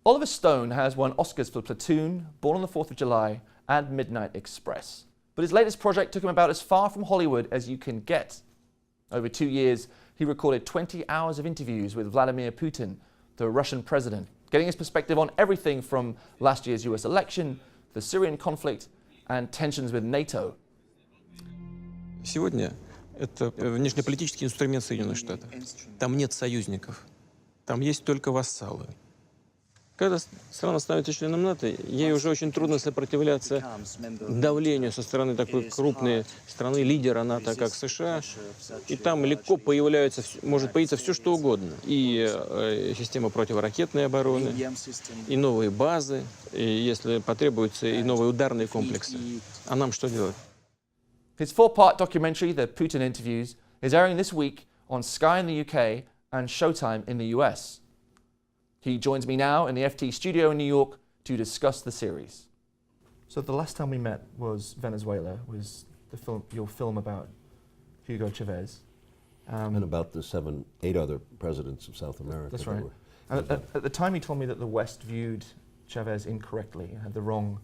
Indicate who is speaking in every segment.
Speaker 1: Oliver Stone has won Oscars for Platoon, Born on the 4th of July, and Midnight Express. But his latest project took him about as far from Hollywood as you can get. Over 2 years, he recorded 20 hours of interviews with Vladimir Putin, the Russian president, getting his perspective on everything from last year's US election, the Syrian conflict, and tensions with NATO.
Speaker 2: Сегодня это внешнеполитический инструмент Соединенных Штатов. Там нет союзников, там есть только вассалы. Когда страна становится членом НАТО, ей уже очень трудно сопротивляться давлению со стороны такой крупной страны, лидера НАТО, как США. И там легко может появиться все, что угодно. И система противоракетной обороны, и новые базы, и, если потребуется, и новые ударные комплексы. А нам что делать?
Speaker 1: His 4-part documentary, The Putin Interviews, is airing this week on Sky in the UK and Showtime in the US. He joins me now in the FT studio in New York to discuss the series. So the last time we met was Venezuela, was your film about Hugo Chavez.
Speaker 3: And about the 7, 8 other presidents of South America.
Speaker 1: That's right. And at the time you told me that the West viewed Chavez incorrectly and had the wrong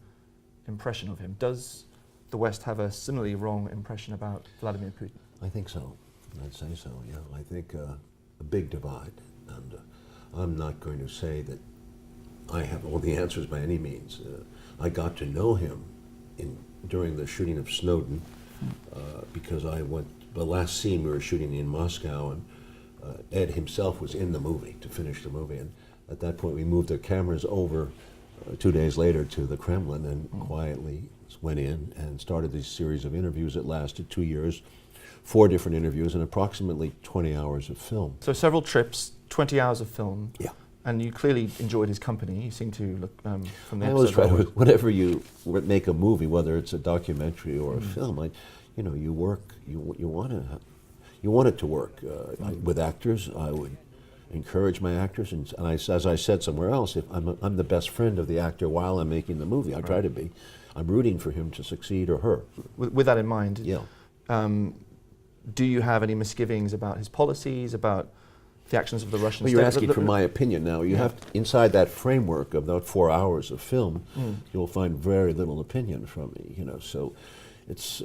Speaker 1: impression of him. Does the West have a similarly wrong impression about Vladimir Putin?
Speaker 3: I think so. I'd say so, yeah. I think a big divide. And I'm not going to say that I have all the answers by any means. I got to know him during the shooting of Snowden because the last scene we were shooting in Moscow, and Ed himself was in the movie to finish the movie. And at that point we moved the cameras over 2 days later to the Kremlin and quietly went in and started this series of interviews that lasted 2 years, 4 different interviews and approximately 20 hours of film.
Speaker 1: So several trips, 20 hours of film.
Speaker 3: Yeah.
Speaker 1: And you clearly enjoyed his company. You seem to look from the
Speaker 3: I always
Speaker 1: episode.
Speaker 3: try to, whenever you make a movie, whether it's a documentary or a film, you work. You want it to work with actors. I would encourage my actors, and as I said somewhere else, if I'm the best friend of the actor while I'm making the movie. I try to be. I'm rooting for him to succeed or her.
Speaker 1: With that in mind,
Speaker 3: yeah.
Speaker 1: Do you have any misgivings about his policies, about the actions of the Russian
Speaker 3: state? Well, you're asking for my opinion now. You have to, inside that framework of that 4 hours of film, you'll find very little opinion from me. So it's.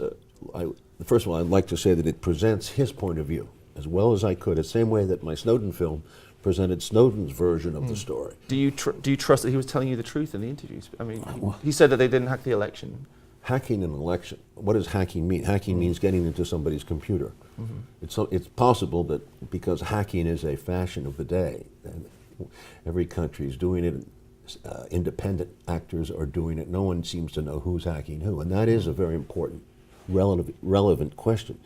Speaker 3: First of all, I'd like to say that it presents his point of view as well as I could. The same way that my Snowden film presented Snowden's version of the story.
Speaker 1: Do you trust that he was telling you the truth in the interviews? I mean, he said that they didn't hack the election.
Speaker 3: Hacking an election. What does hacking mean? Hacking means getting into somebody's computer. It's possible that because hacking is a fashion of the day, and every country is doing it, independent actors are doing it, no one seems to know who's hacking who, and that is a very important, relevant question.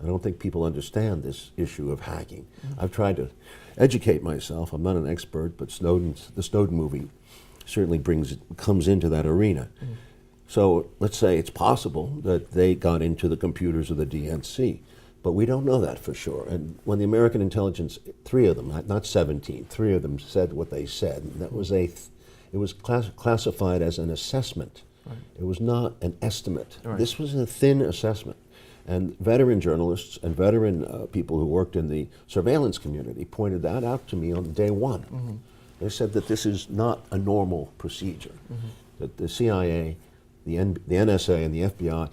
Speaker 3: I don't think people understand this issue of hacking. I've tried to educate myself. I'm not an expert, but the Snowden movie certainly comes into that arena. So let's say it's possible that they got into the computers of the DNC, but we don't know that for sure. And when the American intelligence, 3 of them, not 17, 3 of them said what they said, that was it was classified as an assessment. Right. It was not an estimate. Right. This was a thin assessment. And veteran journalists and veteran people who worked in the surveillance community pointed that out to me on day one. They said that this is not a normal procedure, that the CIA, the NSA and the FBI,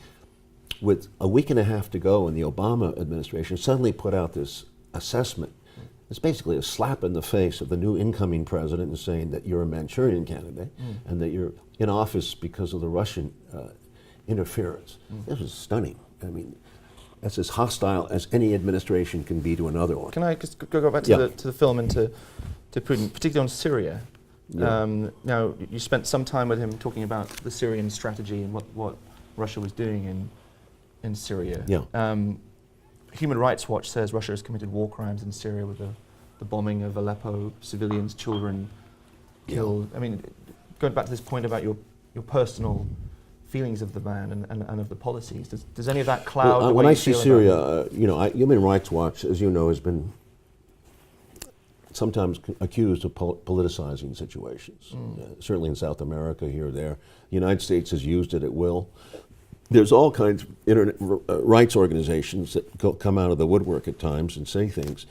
Speaker 3: with a week and a half to go in the Obama administration, suddenly put out this assessment. It's basically a slap in the face of the new incoming president and saying that you're a Manchurian candidate and that you're in office because of the Russian interference. This was stunning. I mean, that's as hostile as any administration can be to another one.
Speaker 1: Can I just go back to the film and to Putin, particularly on Syria? Yeah. Now, you spent some time with him talking about the Syrian strategy and what Russia was doing in Syria.
Speaker 3: Yeah.
Speaker 1: Human Rights Watch says Russia has committed war crimes in Syria with the bombing of Aleppo, civilians, children killed. I mean, going back to this point about your personal feelings of the man and of the policies, does any of that cloud the way
Speaker 3: when
Speaker 1: you
Speaker 3: I see
Speaker 1: feel
Speaker 3: Syria, Human Rights Watch, as you know, has been sometimes accused of politicizing situations. Certainly in South America, here or there. The United States has used it at will. There's all kinds of rights organizations that come out of the woodwork at times and say things.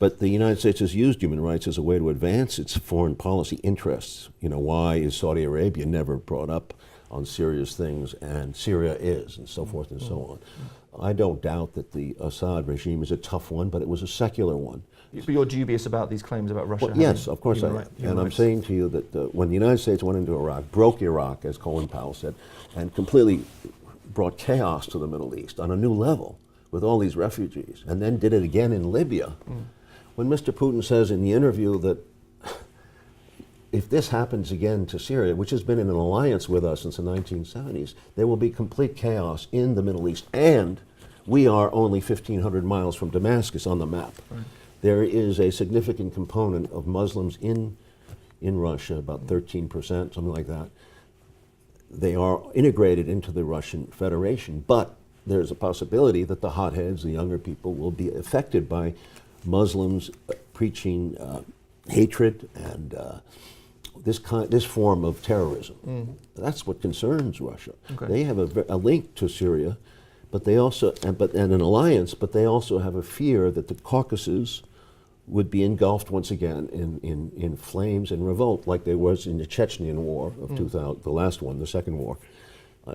Speaker 3: But the United States has used human rights as a way to advance its foreign policy interests. You know, why is Saudi Arabia never brought up on serious things, and Syria is, and so forth and so on. I don't doubt that the Assad regime is a tough one, but it was a secular one.
Speaker 1: But you're dubious about these claims about Russia?
Speaker 3: Well, yes, of course I am. And I'm saying to you that when the United States went into Iraq, broke Iraq, as Colin Powell said, and completely brought chaos to the Middle East on a new level with all these refugees, and then did it again in Libya. When Mr. Putin says in the interview that if this happens again to Syria, which has been in an alliance with us since the 1970s, there will be complete chaos in the Middle East, and we are only 1,500 miles from Damascus on the map. Right. There is a significant component of Muslims in Russia, about 13%, something like that. They are integrated into the Russian Federation, but there's a possibility that the hotheads, the younger people, will be affected by Muslims preaching hatred and this form of terrorism. That's what concerns Russia. Okay. They have a link to Syria, but they also and an alliance, but they also have a fear that the Caucasus would be engulfed once again in flames and revolt, like there was in the Chechenian War of 2000, the last one, the second war.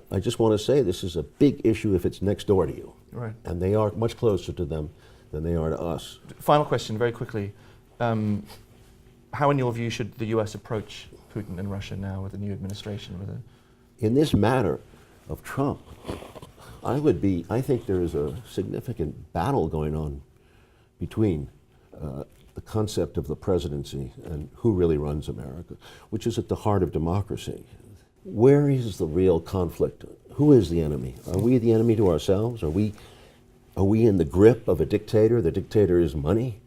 Speaker 3: I just want to say this is a big issue if it's next door to you, right? And they are much closer to them than they are to us.
Speaker 1: Final question, very quickly. How, in your view, should the US approach Putin and Russia now with the new administration?
Speaker 3: In this matter of Trump, I think there is a significant battle going on between the concept of the presidency and who really runs America, which is at the heart of democracy. Where is the real conflict? Who is the enemy? Are we the enemy to ourselves? Are we in the grip of a dictator? The dictator is money.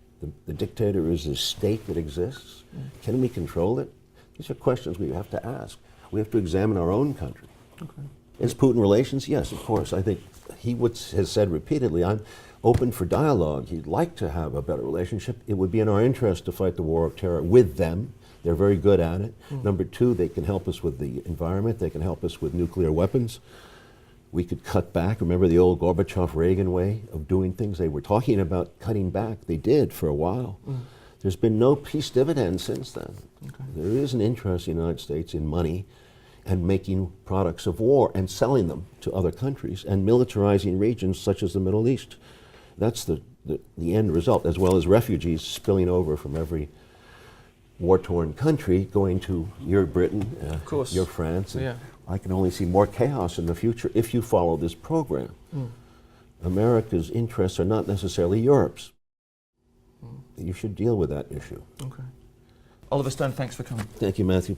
Speaker 3: The dictator is the state that exists. Can we control it? These are questions we have to ask. We have to examine our own country. Okay. Is Putin relations? Yes, of course. I think he has said repeatedly, I'm open for dialogue. He'd like to have a better relationship. It would be in our interest to fight the war of terror with them. They're very good at it. Number two, they can help us with the environment. They can help us with nuclear weapons. We could cut back. Remember the old Gorbachev-Reagan way of doing things? They were talking about cutting back. They did for a while. There's been no peace dividend since then. Okay. There is an interest in the United States in money and making products of war and selling them to other countries and militarizing regions such as the Middle East. That's the end result, as well as refugees spilling over from every war-torn country going to your Britain, your France. Yeah. I can only see more chaos in the future if you follow this program. America's interests are not necessarily Europe's. You should deal with that issue.
Speaker 1: Okay. Oliver Stone, thanks for coming.
Speaker 3: Thank you, Matthew.